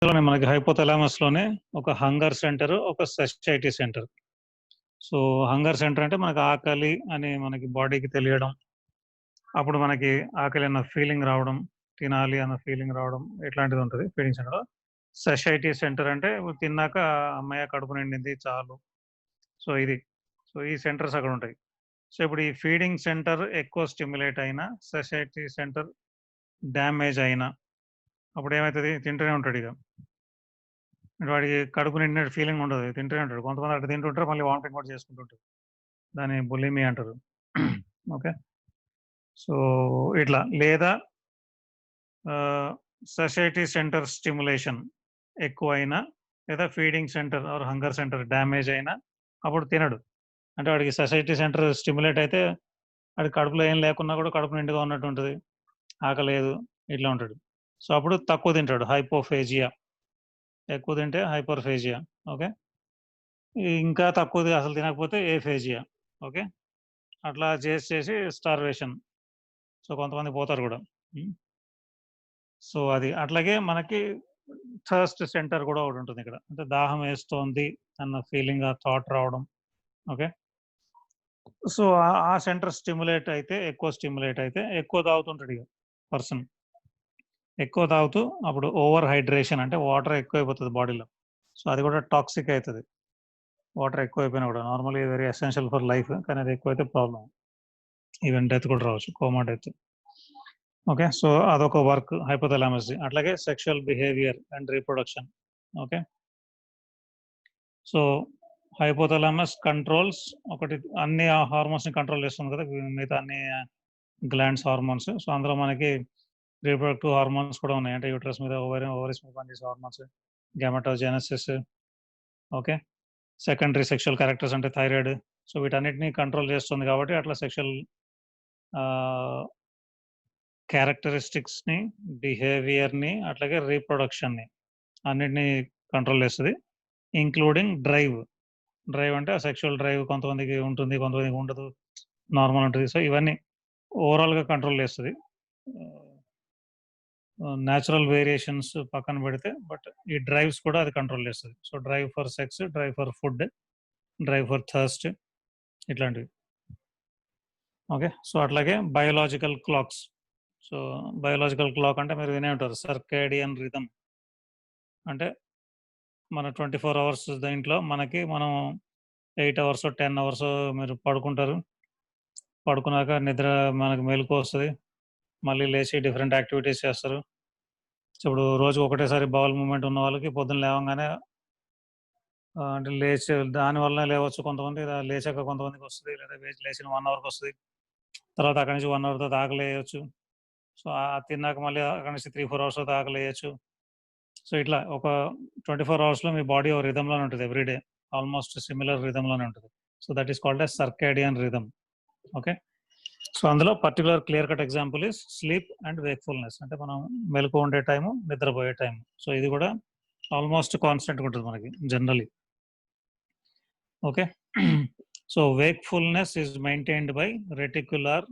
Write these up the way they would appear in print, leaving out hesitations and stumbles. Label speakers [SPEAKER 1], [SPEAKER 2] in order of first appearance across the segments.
[SPEAKER 1] లోనే మనకి హైపోథాలమస్ లోనే ఒక హంగర్ సెంటర్, ఒక సషైటీ సెంటర్. సో, హంగర్ సెంటర్ అంటే మనకు ఆకలి అని మనకి బాడీకి తెలియడం. అప్పుడు మనకి ఆకలి అన్న ఫీలింగ్ రావడం, తినాలి అన్న ఫీలింగ్ రావడం ఇట్లాంటిది ఉంటది ఫీడింగ్ సెంటర్‌లో. సషైటీ సెంటర్ అంటే తిన్నాక హమ్మయ్య! కడుపు నిండింది చాలు. సో, ఇది. సో, ఈ సెంటర్స్ అక్కడ ఉంటాయి. సో, ఇప్పుడు ఈ ఫీడింగ్ సెంటర్ ఎక్కువ స్టిమ్యులేట్ అయినా, సషైటీ సెంటర్ డ్యామేజ్ అయినా అప్పుడు ఏమైతది తింటూనే ఉంటాడిక. వాడికి కడుపు నిండినట్టు ఫీలింగ్ ఉండదు. తింటూనే ఉంటాడు. కొంతమంది అట్లా తింటుంటారు. మళ్ళీ వామిటింగ్ కూడా చేసుకుంటుంటారు. దాన్ని బులిమియా అంటారు. ఓకే. సో, ఇట్లా లేదా ఆహ్, సషైటీ సెంటర్ స్టిమ్యులేషన్ ఎక్కువైనా లేదా feeding centre or hunger centre damage అయినా అప్పుడు తినడు. అంటే వాడికి సొసైటీ సెంటర్ స్టిమ్యులేట్ అయితే వాడి కడుపులో ఏం లేకున్నా కూడా కడుపు నిండుగా ఉన్నట్టు ఉంటది. ఆకలేదు ఇట్లా ఉంటాడు. సో, అప్పుడు తక్కువ తింటాడు. హైపోఫేజియా. ఎక్కువ తింటే హైపర్‌ఫేజియా. ఓకే. ఇంకా తక్కువది అసలు తినకపోతే ఏఫేజియా. ఓకే. అట్లా చేసి స్టార్వేషన్. సో, కొంతమంది పోతారు గూడా. హ్మ్. సో, అది. అట్లాగే మనకి థర్స్ట్ సెంటర్ గూడా ఒకటుంటుందిక్కడ. అంటే దాహం వేస్తోంది అన్న ఫీలింగ్, ఆ థాట్ రావడం. ఓకే. సో, ఆ సెంటర్ ఎక్కువ స్టిమ్యులేట్ అయితే ఎక్కువ తాగుతుంటాడిగ పర్సన్. ఎక్కువ తాగుతూ అప్పుడు ఓవర్ హైడ్రేషన్ అంటే వాటర్ ఎక్కువైపోతది బాడీలో. సో, అది గూడా టాక్సిక్ అయితది. వాటర్ ఎక్కువైపోయినా గూడా. Normally very essential for life. కానీ అది ఎక్కువైతే ప్రాబ్లమ్. ఈవెన్ డెత్ కూడా రావచ్చు. Coma death. ఓకే. సో, అదొక వర్క్ హైపోథాలమస్‌ది. అట్లాగే sexual behaviour and reproduction. Okay. So, hypothalamus controls ఒకటి అన్ని హార్మోన్స్‌ని కంట్రోల్ చేస్తుంది కదా! మిగతా అన్ని గ్లాండ్స్ హార్మోన్స్. సో, అందులో మనకి రీప్రొడక్టివ్ హార్మోన్స్ కూడా ఉన్నాయి. అంటే యూటరస్ మీద ఓవరీస్ మీద పనిచేసే hormones. Gametogenesis. Okay. Secondary sexual characters అంటే థైరాయిడ్. సో, వీటన్నిటిని కంట్రోల్ చేస్తుంది కాబట్టి అట్లా సెక్షువల్ ఆహ్, క్యారెక్టరిస్టిక్స్‌ని, బిహేవియర్‌ని అట్లాగే రీప్రొడక్షన్‌ని అన్నిటిని కంట్రోల్ చేస్తది. Including drive. డ్రైవ్ అంటే ఆ సెక్షువల్ డ్రైవ్ కొంతమందికి ఉంటుంది. కొంతమందికి ఉండదు. నార్మల్ ఉంటది. సో, ఇవన్నీ ఓవరాల్‌గా కంట్రోల్ చేస్తది. నేచురల్ వేరియేషన్స్ పక్కన పెడితే ఈ డ్రైవ్స్ కూడా అది కంట్రోల్ చేస్తది. So, drive for sex, drive for food, drive for thirst ఇట్లాంటివి. ఓకే. సో, అట్లాగే biological clocks. So, biological clock అంటే మీరు వినే ఉంటారు. Circadian rhythm. అంటే మన 24 అవర్స్ దీంట్లో మనం 8 అవర్సో, 10 అవర్సో మీరు పడుకుంటారు. పడుకున్నాక నిద్ర మనకు మెలుకువ వస్తది. మళ్ళీ లేచి డిఫరెంట్ యాక్టివిటీస్ చేస్తారు. సో, ఇప్పుడు రోజుకి ఒకటేసారి బౌల్ మూవ్‌మెంట్ ఉన్న వాళ్ళకి పొద్దున్న లేవంగానే అంటే దాని వల్లనే లేవచ్చు కొంతమంది. లేచాక కొంతమందికొస్తది. లేదా లేచిన 1 అవర్‌కొస్తది. తర్వాత అక్కడి నుంచి 1 అవర్ తర్వాత ఆకలేయొచ్చు. సో, తిన్నాక మళ్ళీ అక్కడి నుంచి 3, 4 అవర్స్ తర్వాత ఆకలేయొచ్చు. సో, ఇట్లా ఒక 24 అవర్స్‌లో మీ బాడీ ఓ రిథమ్‌లోనే ఉంటది ఎవ్రీ డే. ఆల్‌మోస్ట్ సిమిలర్ రిథమ్‌లోనే ఉంటది. So, that is called as circadian rhythm. Okay. So, అందులో particular clear cut example is sleep and wakefulness. అంటే మనం మెలుకువ ఉండే టైము, నిద్రపోయే టైము. సో, ఇది కూడా ఆల్‌మోస్ట్ కాన్స్టెంట్‌గా ఉంటది మనకి generally. Okay. So, wakefulness is maintained by reticular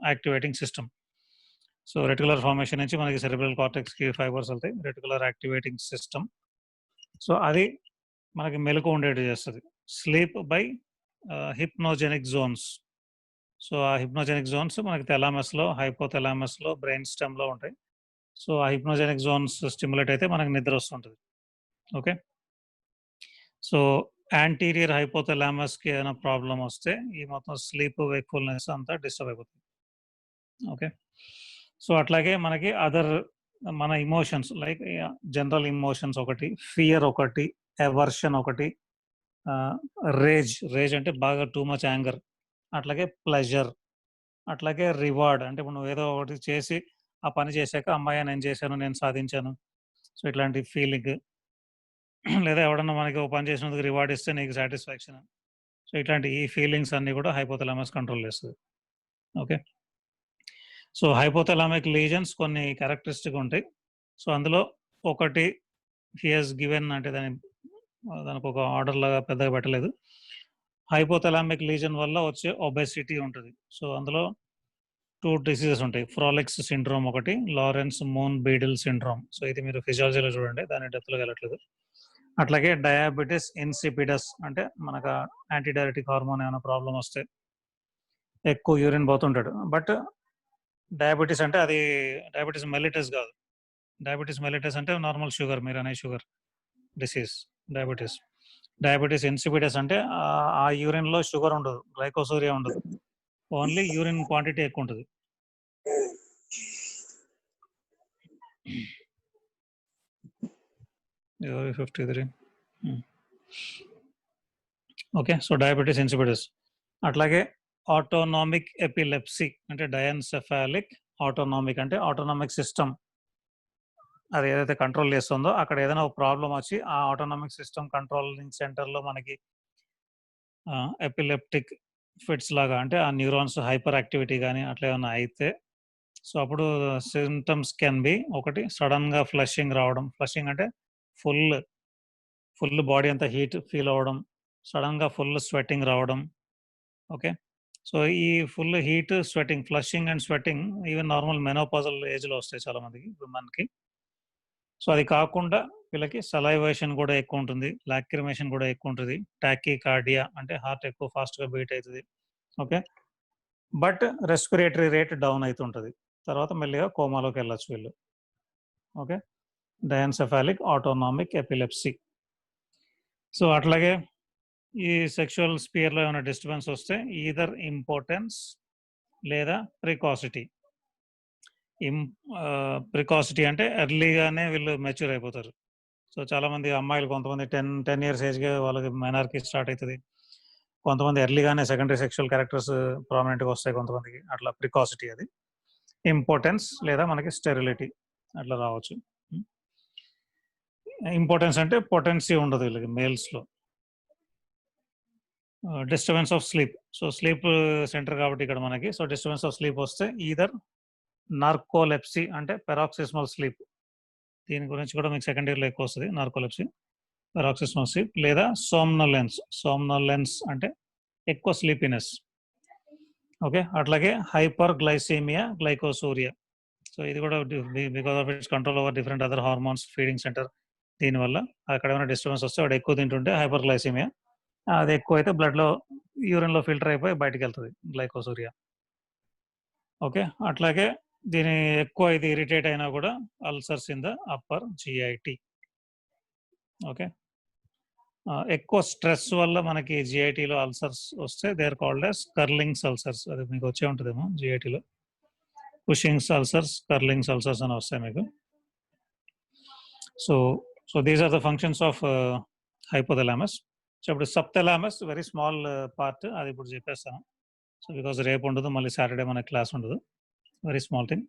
[SPEAKER 1] activating system. So, reticular formation నుంచి మనకి సెరెబ్రల్ కార్టెక్స్‌కి ఫైబర్స్ వెళ్తాయి. Reticular activating system. సో, అది మనకి మెలుకువ ఉండేట్టు చేస్తది. Sleep by hypnogenic zones. So, ఆ హిప్నోజెనిక్ జోన్స్ మనకి థాలమస్‌లో, హైపోథాలమస్‌లో, బ్రెయిన్ స్టెమ్‌లో ఉంటాయి. సో, ఆ హిప్నోజెనిక్ జోన్స్ స్టిమ్యులేట్ అయితే మనకు నిద్ర వస్తుంటది. ఓకే. సో, యాంటీరియర్ హైపోథాలమస్‌కి ఏదైనా ప్రాబ్లమ్ వస్తే ఈ మొత్తం స్లీప్, వేక్‌ఫుల్‌నెస్ అంతా డిస్టర్బ్ అయిపోతుంది. ఓకే. సో, అట్లాగే మనకి మన ఎమోషన్స్ లైక్ జనరల్ ఎమోషన్స్ ఒకటి, ఫియర్ ఒకటి, ఎవర్షన్ ఒకటి, ఆహ్, రేజ్ అంటే బాగా టూ మచ్ యాంగర్. అట్లాగే ప్లెజర్, అట్లాగే రివార్డ్ అంటే ఇప్పుడు నువ్వేదో ఒకటి చేసి, ఆ పని చేశాక హమ్మయ్య! నేను చేశాను, నేను సాధించాను. సో, ఇట్లాంటి ఫీలింగ్. లేదా ఎవడన్నా మనకి ఓ పని చేసినందుకు రివార్డ్ ఇస్తే నీకు సాటిస్ఫాక్షన్. సో, ఇట్లాంటి ఈ ఫీలింగ్స్ అన్నీ కూడా హైపోథాలమస్ కంట్రోల్ చేస్తది. ఓకే. సో, హైపోథాలమిక్ లీజన్స్ కొన్ని క్యారెక్టరిస్టిక్ ఉంటాయి. సో, అందులో ఒకటి హి హాస్ గివెన్ అంటే దానికొక ఆర్డర్ లాగా పెద్దగా పెట్టలేదు. హైపోథాలమిక్ లీజన్ వల్ల వచ్చే ఒబెసిటీ ఉంటది. సో, అందులో 2 డిసీజెస్ ఉంటాయి. ఫ్రాలిక్స్ సిండ్రోమ్ ఒకటి, Lawrence moon beadle syndrome. So ఇది మీరు ఫిజియాలజీలో చూడండి, దాని డెప్త్‌లోకి వెళ్ళట్లేదు. అట్లాగే డయాబెటిస్ ఇన్సిపిడస్ అంటే మనకు యాంటీ డైరెటిక్ హార్మోన్ ఏమైనా ప్రాబ్లమ్ వస్తే ఎక్కువ యూరిన్ పోతుంటాడు. బట్ డయాబెటిస్ అంటే అది డయాబెటిస్ మెల్లిటస్ కాదు. డయాబెటిస్ మెల్లిటస్ అంటే నార్మల్ షుగర్, మీరు అనే sugar disease diabetes. Diabetes insipidus అంటే ఆ యూరిన్‌లో షుగర్ ఉండదు, గ్లైకోసూరియా ఉండదు. ఓన్లీ యూరిన్ క్వాంటిటీ ఎక్కువ ఉంటుంది. ఇరవై 53. ఓకే. So diabetes insipidus. అట్లాగే ఆటోనామిక్ ఎపిలెప్సీ అంటే డయాన్సెఫాలిక్ ఆటోనామిక్ అంటే ఆటోనామిక్ సిస్టమ్ అది ఏదైతే కంట్రోల్ చేస్తుందో అక్కడ ఏదైనా ఒక ప్రాబ్లం వచ్చి ఆ ఆటోనామిక్ సిస్టమ్ కంట్రోలింగ్ సెంటర్లో మనకి ఎపిలెప్టిక్ ఫిట్స్ లాగా అంటే ఆ న్యూరాన్స్ హైపర్ యాక్టివిటీ కానీ అట్లా ఏమైనా అయితే సో అప్పుడు సిమ్టమ్స్ కెన్ బి ఒకటి సడన్గా ఫ్లషింగ్ రావడం. ఫ్లషింగ్ అంటే ఫుల్ బాడీ అంతా హీట్ ఫీల్ అవ్వడం, సడన్గా ఫుల్ స్వెట్టింగ్ రావడం. ఓకే. సో ఈ full heat sweating, flushing and sweating even normal menopausal ఏజ్లో వస్తాయి చాలా మందికి మనకి. సో అది కాకుండా వీళ్ళకి సలైవేషన్ కూడా ఎక్కువ ఉంటుంది, లాక్రిమేషన్ కూడా ఎక్కువ ఉంటుంది, టాకీ కార్డియా అంటే హార్ట్ ఎక్కువ ఫాస్ట్గా బీట్ అవుతుంది. Okay. But respiratory rate down అవుతుంటుంది. తర్వాత మెల్లిగా కోమాలోకి వెళ్ళొచ్చు వీళ్ళు. Okay. Diencephalic autonomic epilepsy. So అట్లాగే ఈ సెక్షువల్ స్పియర్లో ఏమైనా డిస్టర్బెన్స్ వస్తే ఈదర్ ఇంపార్టెన్స్ లేదా ప్రికాసిటీ. ప్రికాసిటీ అంటే ఎర్లీగానే వీళ్ళు మెచ్యూర్ అయిపోతారు. సో చాలామంది అమ్మాయిలు కొంతమంది 10 ఇయర్స్ ఏజ్గా వాళ్ళకి మెనార్కీ స్టార్ట్ అవుతుంది. కొంతమంది ఎర్లీగానే సెకండరీ సెక్షువల్ క్యారెక్టర్స్ ప్రామినెంట్గా వస్తాయి కొంతమందికి. అట్లా ప్రికాసిటీ అది. ఇంపార్టెన్స్ లేదా మనకి స్టెరిలిటీ అట్లా రావచ్చు. ఇంపార్టెన్స్ అంటే పొటెన్సీ ఉండదు వీళ్ళకి మేల్స్లో. Disturbance of sleep. So sleep centre కాబట్టి ఇక్కడ మనకి. సో డిస్టర్బెన్స్ ఆఫ్ స్లీప్ వస్తే ఈదర్ నార్కోలెప్సీ అంటే పెరాక్సిస్మల్ స్లీప్. దీని గురించి కూడా మీకు సెకండ్ ఇయర్లో ఎక్కువ వస్తుంది, నార్కోలెప్సీ, పెరాక్సిస్మల్ స్లీప్, లేదా సోమ్నోలెన్స్. సోమ్నోలెన్స్ అంటే ఎక్కువ స్లీపీనెస్. ఓకే. అట్లాగే హైపర్ గ్లైసీమియా, గ్లైకోసూరియా. సో ఇది కూడా because of it's control over different other hormones feeding centre. దీనివల్ల అక్కడ ఏమైనా డిస్టర్బెన్స్ వస్తే వాడు ఎక్కువ తింటుంటే హైపర్ గ్లైసీమియా, అది ఎక్కువ అయితే బ్లడ్లో యూరిన్లో ఫిల్టర్ అయిపోయి బయటకు వెళ్తుంది గ్లైకోసూరియా. ఓకే. అట్లాగే దీని ఎక్కువ ఇది ఇరిటేట్ అయినా కూడా ulcers in the upper GIT. Okay. ఎక్కువ స్ట్రెస్ వల్ల మనకి జిఐటిలో అల్సర్స్ వస్తే they are called as Curling's ulcers. అది మీకు వచ్చే ఉంటుందేమో జిఐటిలో. పుషింగ్స్ అల్సర్స్, కర్లింగ్స్ అల్సర్స్ అని వస్తాయి మీకు. So these are the functions of hypothalamus. So ఇప్పుడు సబ్థలామస్ వెరీ స్మాల్ పార్ట్, అది ఇప్పుడు చెప్పేస్తాను. సో బికాజ్ రేపు ఉండదు, మళ్ళీ సాటర్డే మనకి క్లాస్ ఉండదు, వెరీ స్మాల్ థింగ్.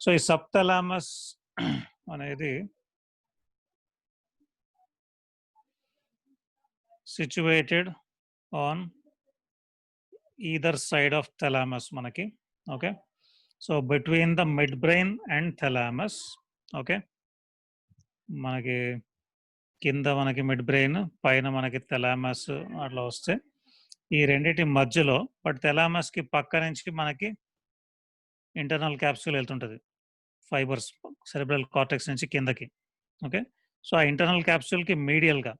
[SPEAKER 1] సో ఈ సబ్థలామస్ అనేది situated on either side of thalamus మనకి. Okay. So between the mid brain and thalamus. Okay. మనకి కింద మనకి మిడ్ బ్రెయిన్, పైన మనకి థలామస్ అట్లా వస్తే ఈ రెండింటి మధ్యలో, బట్ థలామస్కి పక్క నుంచి మనకి ఇంటర్నల్ క్యాప్సూల్ వెళ్తుంటుంది, ఫైబర్స్ సెరెబ్రల్ కార్టెక్స్ నుంచి కిందకి. ఓకే. సో ఆ ఇంటర్నల్ క్యాప్సూల్కి మీడియల్గా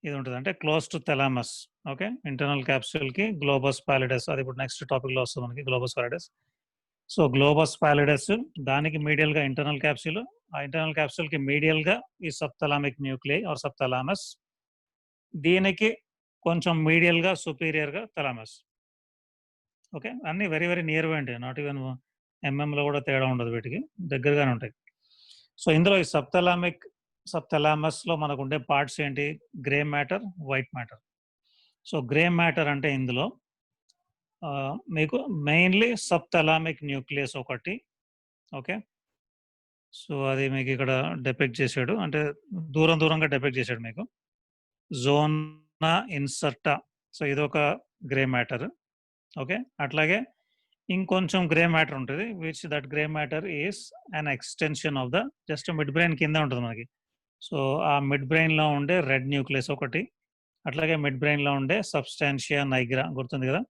[SPEAKER 1] ఇది ఉంటుంది, అంటే close to thalamus. Okay. Internal క్యాప్సూల్కి గ్లోబస్ పాలిడస్, అది ఇప్పుడు నెక్స్ట్ టాపిక్లో వస్తుంది మనకి globus pallidus. So globus pallidus దానికి మీడియల్గా ఇంటర్నల్ క్యాప్సూల్, ఆ ఇంటర్నల్ క్యాప్సూల్కి మీడియల్గా ఈ సబ్థలామిక్ న్యూక్లియై ఆర్ సబ్థలామస్, దీనికి కొంచెం మీడియల్గా సుపీరియర్గా థలామస్. ఓకే. అన్నీ వెరీ వెరీ నియర్ అండి, నాట్ ఈవెన్ ఎంఎంలో కూడా తేడా ఉండదు, వీటికి దగ్గరగానే ఉంటాయి. సో ఇందులో ఈ సబ్థలామస్లో మనకు ఉండే పార్ట్స్ ఏంటి? Grey matter, white matter. So grey matter అంటే ఇందులో మీకు మెయిన్లీ సబ్థలామిక్ న్యూక్లియస్ ఒకటి. ఓకే. సో అది మీకు ఇక్కడ డెపిక్ట్ చేశాడు, అంటే దూరంగా డెపిక్ట్ చేశాడు మీకు. జోనా ఇన్సర్టా. సో ఇదొక గ్రే మ్యాటర్. ఓకే. అట్లాగే ఇంకొంచెం గ్రే మ్యాటర్ ఉంటుంది, which that grey matter is an extension of the just mid brain కింద ఉంటుంది మనకి. సో ఆ మిడ్ బ్రెయిన్లో ఉండే రెడ్ న్యూక్లియస్ ఒకటి, అట్లాగే మిడ్ బ్రెయిన్లో ఉండే సబ్స్టాన్షియా నైగ్రా గుర్తుంది కదా,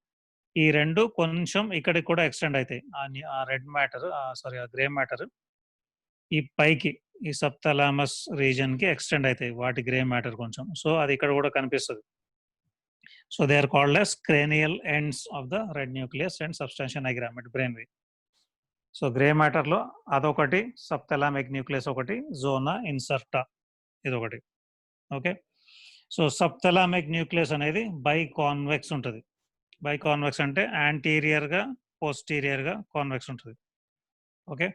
[SPEAKER 1] ఈ 2 కొంచెం ఇక్కడికి కూడా ఎక్స్‌టెండ్ అయితాయి. ఆ రెడ్ మ్యాటర్ సారీ ఆ గ్రే మ్యాటర్ ఈ పైకి ఈ సబ్‌థాలమస్ రీజియన్‌కి ఎక్స్‌టెండ్ అయితాయి. వాటి గ్రే మ్యాటర్ కొంచెం. సో, అది ఇక్కడ కూడా కనిపిస్తది. So, they are called as cranial ends of the red nucleus and substantia nigra mid బ్రెయిన్‌వి. సో, గ్రే మ్యాటర్‌లో అదొకటి, సబ్‌థాలమిక్ న్యూక్లియస్ ఒకటి, జోనా ఇన్సర్టా ఇదొకటి. ఓకే. సో, సబ్‌థాలమిక్ న్యూక్లియస్ అనేది బైకాన్వెక్స్ ఉంటది. బైకాన్వెక్స్ అంటే యాంటీరియర్‌గా, పోస్టీరియర్‌గా కాన్వెక్స్ ఉంటది. ఓకే.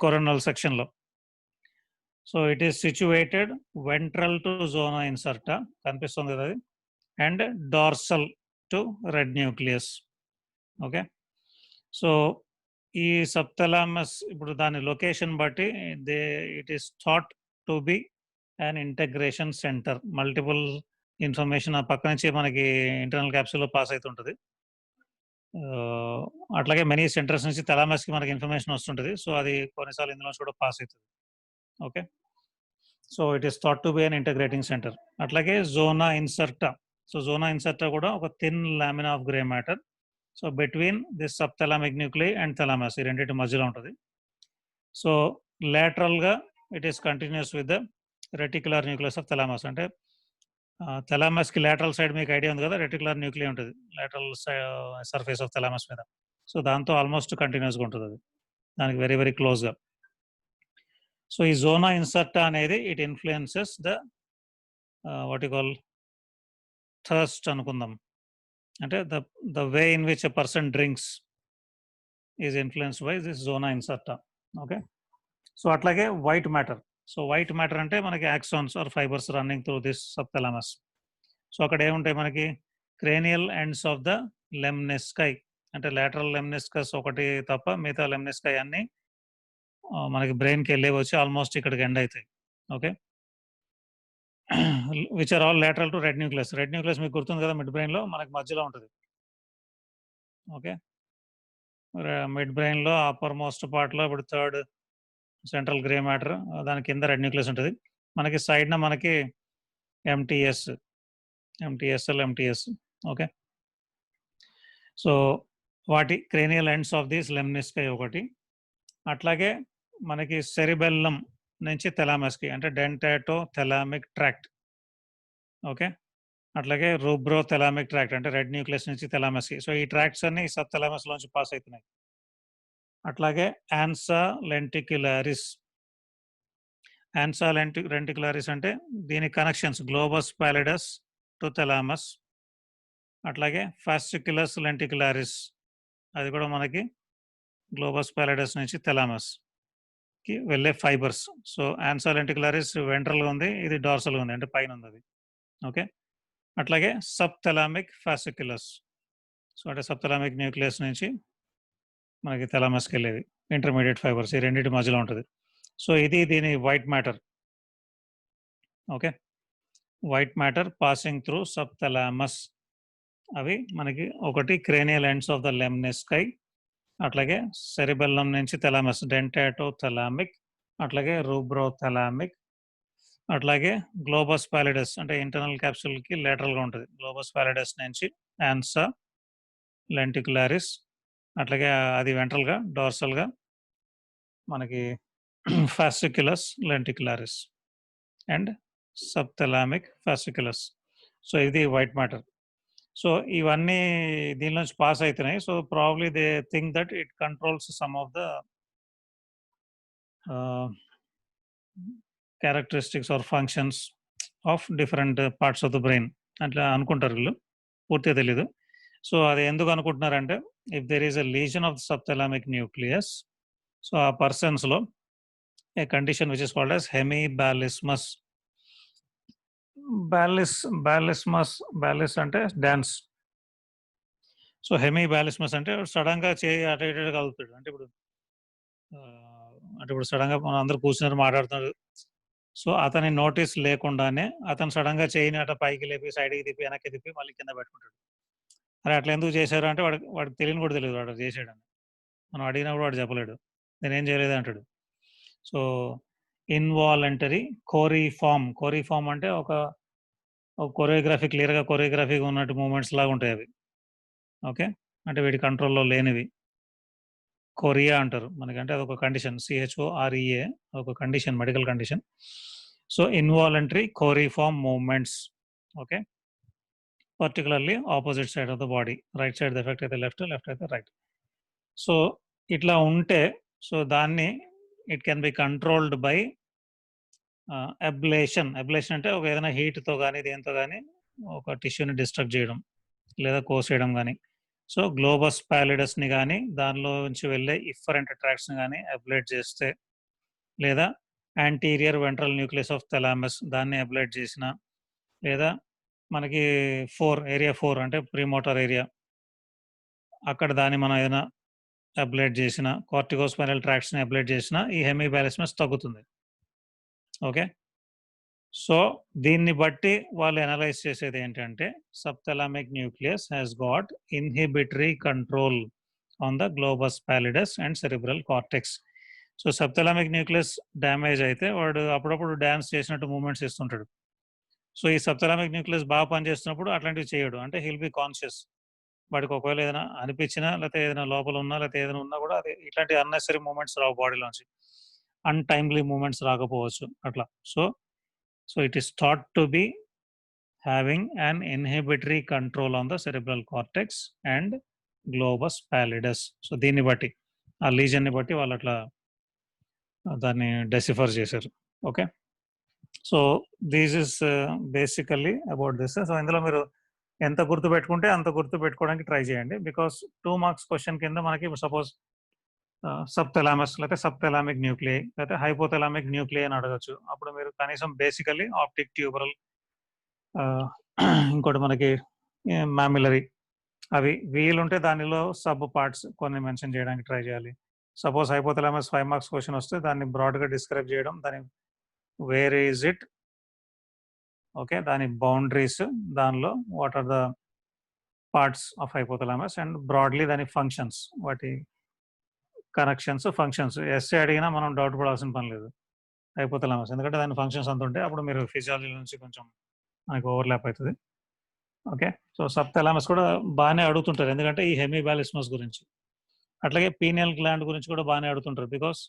[SPEAKER 1] కొరోనల్ సెక్షన్‌లో. So, it is situated ventral to zona incerta కనిపిస్తుంది కదా అది. And dorsal to red nucleus. Okay. So, ఈ సబ్‌థాలమస్ ఇప్పుడు దాని లొకేషన్ బట్టి they it is thought to B an integration centre. Multiple information ఆ పక్క నుంచి మనకి ఇంటర్నల్ క్యాప్సూల్‌లో పాస్ అయితుంటది. ఆహ్, అట్లాగే మెనీ సెంటర్స్ నుంచి థాలమస్‌కి మనకి ఇన్ఫర్మేషన్ వస్తుంటది. సో, అది కొన్నిసార్లు ఇందులో నుంచి కూడా పాస్ అయితది. Okay. So, it is thought to be an integrating centre. అట్లాగే zona incerta. So, zona incerta కూడా ఒక thin lamina of grey matter. So, between this subthalamic nuclei and thalamus ఈ రెండిటి మధ్యలో ఉంటది. సో, లేటరల్‌గా it is continuous with the reticular nucleus of thalamus. అంటే థాలమస్‌కి లేటరల్ సైడ్ మీకు ఐడియా ఉంది కదా! రెటిక్యులర్ న్యూక్లియై ఉంటది. లేటరల్ సర్ఫేస్ ఆఫ్ థాలమస్ మీద. సో, దాంతో ఆల్‌మోస్ట్ కంటిన్యూయస్‌గా ఉంటదది. దానికి వెరీ వెరీ క్లోజ్‌గా. సో, ఈ జోనా ఇన్సర్టా అనేది it influences the what you call thirst అనుకుందాం. అంటే the way in which a person drinks is influenced by this zona incerta. Okay. So, అట్లాగే white matter. So, white matter అంటే మనకి axons or fibres running through this subthalamus. So, అక్కడ ఏముంటాయి మనకి cranial ends of the lemnisci అంటే lateral లెమ్నిస్కస్ ఒకటి తప్ప మిగతా లెమ్నిస్కై అన్నీ మనకి బ్రెయిన్‌కెళ్ళేవి వచ్చి ఆల్‌మోస్ట్ ఇక్కడికి ఎండ్ అయితాయి. Okay. Which are all lateral to red nucleus. Red nucleus మీకు గుర్తుంది కదా! మిడ్ బ్రెయిన్‌లో మనకి మధ్యలో ఉంటది. ఓకే. మిడ్ బ్రెయిన్‌లో అప్పర్ మోస్ట్ పార్ట్‌లో ఇప్పుడు థర్డ్ సెంట్రల్ గ్రే మ్యాటర్ దాని కింద రెడ్ న్యూక్లియస్ ఉంటది. మనకి సైడ్‌న మనకి MTS, MTNL, MTS. Okay. So, వాటి క్రేనియల్ ఎండ్స్ ఆఫ్ దిస్ లెమ్నిస్కై ఒకటి. అట్లాగే మనకి సెరిబెల్లమ్ నుంచి థాలమస్‌కి అంటే డెంటాటో థాలామిక్ ట్రాక్ట్. ఓకే. అట్లాగే రూబ్రో థాలామిక్ ట్రాక్ట్ అంటే రెడ్ న్యూక్లియస్ నుంచి థాలమస్‌కి. సో, ఈ ట్రాక్ట్స్ అన్నీ సబ్ థాలమస్‌లోంచి పాస్ అయితున్నాయి. అట్లాగే ఆన్సా లెంటిక్యులారిస్. ఆన్సా లెంటిక్యులారిస్ అంటే దీని కనెక్షన్స్ గ్లోబస్ పాలిడస్ టు థాలమస్. అట్లాగే ఫాస్సిక్యులస్ లెంటిక్యులారిస్ అది కూడా మనకి గ్లోబస్ పాలిడస్ నుంచి థాలమస్‌కి వెళ్ళే ఫైబర్స్. సో, ఆన్సా లెంటిక్యులారిస్ వెంట్రల్‌గా ఉంది. ఇది డార్సల్‌గా ఉంది. అంటే పైనుందది. ఓకే. అట్లాగే సబ్ థాలామిక్ ఫాసిక్యులస్. సో, అంటే సబ్ థాలామిక్ న్యూక్లియస్ నుంచి మనకి థాలమస్‌కెళ్ళేవి. ఇంటర్మీడియేట్ ఫైబర్స్ ఈ రెండిటి మధ్యలో ఉంటది. సో, ఇది దీని white matter. Okay. White matter passing through sub thalamus. అవి మనకి ఒకటి క్రేనియల్ ఎండ్స్ ఆఫ్ ద లెమ్నిస్కై. అట్లాగే సెరిబెల్లమ్ నుంచి థాలమస్ డెంటాటో థాలామిక్. అట్లాగే రూబ్రో థాలామిక్. అట్లాగే గ్లోబస్ పాలిడస్ అంటే ఇంటర్నల్ క్యాప్సూల్‌కి లేటరల్‌గా ఉంటది. గ్లోబస్ పాలిడస్ నుంచి ఆన్సా లెంటిక్యులారిస్. అట్లాగే అది వెంట్రల్‌గా, డార్సల్‌గా మనకి fasciculus lenticularis and subthalamic fasciculus. So, ఇది వైట్ మ్యాటర్. సో, ఇవన్నీ దీనిలోంచి పాస్ అయితున్నాయి. So, probably they think that it controls some of the ah, characteristics or functions of different parts of the brain అట్లా అనుకుంటారు వీళ్ళు. పూర్తిగా తెలీదు. సో, అది ఎందుకు అనుకుంటున్నారంటే if there is a lesion of the subthalamic nucleus so, ఆ పర్సన్స్‌లో a condition which is called as hemiballismus. Ballis ballismus ballis అంటే డాన్స్. సో, హెమీబాలిస్మస్ అంటే సడెన్‌గా చేయి అటు ఇటు కదులుతాడు. అంటే ఇప్పుడు సడెన్‌గా మనం అందరూ కూర్చున్నారు, మాట్లాడుతున్నారు. సో, అతని నోటీస్ లేకుండానే అతను సడెన్‌గా చెయ్యిని అటు పైకి లేపి, సైడ్‌కి తిప్పి, వెనక్కి తిప్పి మళ్ళీ కింద పెట్టుకుంటాడు. అరే! అట్లా ఎందుకు చేశారు అంటే వాడికి వాడికి తెలియని కూడా తెలీదు వాడు చేసాడని. మనం అడిగినా కూడా వాడు చెప్పలేడు. నేనేం చేయలేదు అంటాడు. సో, ఇన్వాలంటరీ కోరిఫార్మ్ అంటే ఒక కొరియోగ్రఫీ క్లియర్‌గా కొరియోగ్రఫీగా ఉన్నట్టు మూవ్‌మెంట్స్ లాగా ఉంటాయి అవి. ఓకే. అంటే వీడి కంట్రోల్‌లో లేనివి. కొరియా అంటారు. మనకంటే అదొక కండిషన్. CHOREA ఒక condition, medical condition. So, involuntary choreiform movements. Okay. Particularly opposite side of the body. Right side effect అయితే లెఫ్ట్, లెఫ్ట్ అయితే రైట్. సో, ఇట్లా ఉంటే దాన్ని it can be controlled by ablation. Ablation అంటే ఒక ఏదైనా హీట్‌తో గాని, దేనితో గాని ఒక టిష్యూని డిస్ట్రక్ట్ చేయడం లేదా కోసేయడం గాని. సో, గ్లోబస్ పాలిడస్‌ని గాని, దానిలో నుంచి వెళ్ళే ఇఫరెంట్ ట్రాక్ట్స్‌ని గాని అబ్లేట్ చేస్తే, లేదా anterior ventral nucleus of thalamus దాన్ని అబ్లేట్ చేసినా, లేదా మనకి ఏరియా 4 అంటే ప్రీమోటార్ ఏరియా అక్కడ దాన్ని మనం ఏదైనా అబ్లేట్ చేసినా, కార్టికోస్పైనల్ ట్రాక్ట్స్‌ని అబ్లేట్ చేసినా ఈ హెమిపాలిస్మస్ తగ్గుతుంది. ఓకే. సో, దీన్ని బట్టి వాళ్ళు అనలైజ్ చేసేది ఏంటంటే, subthalamic nucleus has got inhibitory control on the globus pallidus and cerebral cortex. So, subthalamic nucleus damage అయితే వాడు అప్పుడప్పుడు డాన్స్ చేసినట్టు మూవ్‌మెంట్స్ ఇస్తుంటాడు. సో, ఈ సబ్థాలామిక్ న్యూక్లియస్ బాగా పనిచేస్తున్నప్పుడు అట్లాంటివి చేయడు. అంటే హి విల్ బి కాన్షియస్. వాడికి ఒకవేళ ఏదైనా అనిపించినా, లేకపోతే ఏదైనా లోపల ఉన్నా, లేకపోతే ఏదైనా ఉన్నా కూడా అది ఇట్లాంటి అన్నెసెసరీ మూవ్‌మెంట్స్ రావు బాడీలోంచి. అన్‌టైమ్‌లీ మూవ్‌మెంట్స్ రాకపోవచ్చు అట్లా. So it is thought to be having an inhibitory control on the cerebral cortex and globus pallidus. So దీన్ని బట్టి ఆ లీజన్ని బట్టి వాళ్ళు అట్లా దాన్ని డెసిఫర్ చేశారు. Okay. So this is basically about this. So ఇందులో మీరు ఎంత గుర్తు పెట్టుకుంటే అంత గుర్తు పెట్టుకోవడానికి ట్రై చేయండి. బికాస్ 2 మార్క్స్ క్వశ్చన్ కింద మనకి సపోజ్ సబ్థాలమస్ లేకపోతే సబ్థాలామిక్ న్యూక్లియై లేకపోతే హైపోథాలామిక్ న్యూక్లియై అని అడగొచ్చు. అప్పుడు మీరు కనీసం బేసికల్లీ ఆప్టిక్ ట్యూబరల్ ఇంకోటి మనకి మామిలరీ అవి వీలుంటే దానిలో సబ్ పార్ట్స్ కొన్ని మెన్షన్ చేయడానికి ట్రై చేయాలి. సపోజ్ హైపోథాలమస్ 5 మార్క్స్ క్వశ్చన్ వస్తే దాన్ని బ్రాడ్‌గా డిస్క్రైబ్ చేయడం, దాని వేర్ ఈజ్ ఇట్, ఓకే, దాని బౌండరీస్, దానిలో what are the parts of hypothalamus and broadly దాని ఫంక్షన్స్, వాటి కనెక్షన్స్, ఫంక్షన్స్. ఎస్సే అడిగినా మనం డౌట్ పడాల్సిన పని లేదు హైపోథాలమస్. ఎందుకంటే దాని ఫంక్షన్స్ అంత ఉంటాయి. అప్పుడు మీరు ఫిజియాలజీ నుంచి కొంచెం మనకు ఓవర్‌లాప్ అవుతది. ఓకే. సో, సబ్థాలమస్ కూడా బానే అడుగుతుంటారు. ఎందుకంటే ఈ హెమిపాలిస్మస్ గురించి. అట్లాగే పీనియల్ గ్లాండ్ గురించి కూడా బానే అడుగుతుంటారు. బికాస్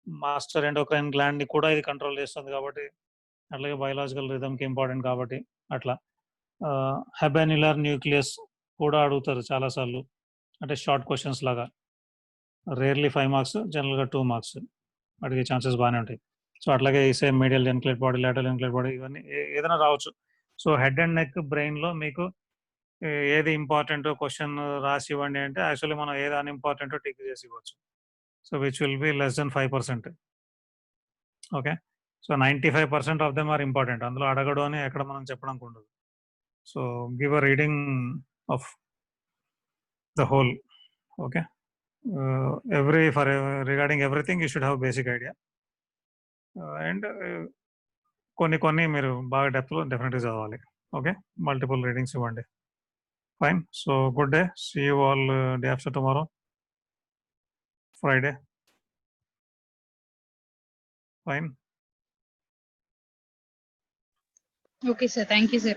[SPEAKER 1] మాస్టర్ ఎండోక్రైన్ గ్లాండ్‌ని కూడా ఇది కంట్రోల్ చేస్తుంది కాబట్టి, అట్లాగే బయోలాజికల్ రిథమ్‌కి ఇంపార్టెంట్ కాబట్టి అట్లా. హెబాన్యులర్ న్యూక్లియస్ కూడా అడుగుతారు చాలా సార్లు. అంటే షార్ట్ క్వెషన్స్ లాగా. రేర్‌లీ 5 మార్క్స్, జనరల్‌గా 2 మార్క్స్ అడిగే ఛాన్సెస్ బానే ఉంటాయి. సో, అట్లాగే ఈ same medial geniculate body, lateral geniculate body ఇవన్నీ ఏదైనా రావచ్చు. సో, హెడ్ అండ్ నెక్ బ్రెయిన్‌లో మీకు ఏది ఇంపార్టెంటో క్వెషన్ రాసి ఇవ్వండి అంటే యాక్చువల్లీ మనం ఏది అన్‌ఇంపార్టెంటో టిక్ చేసి ఇవ్వచ్చు. So, which will be less than 5%. Okay. So, 95% of them are important. అందులో అడగడు అని ఎక్కడ మనం చెప్పడానికి ఉండదు. So, give a reading of the whole. Okay. Regarding everything you should have basic idea. And కొన్ని మీరు బాగా డెప్త్‌లో డెఫినెట్‌గా చదవాలి. ఓకే. మల్టిపుల్ రీడింగ్స్ ఇవ్వండి. Fine. So, good day. See you all day after tomorrow. Friday. Fine.
[SPEAKER 2] Okay, sir. Thank you, sir.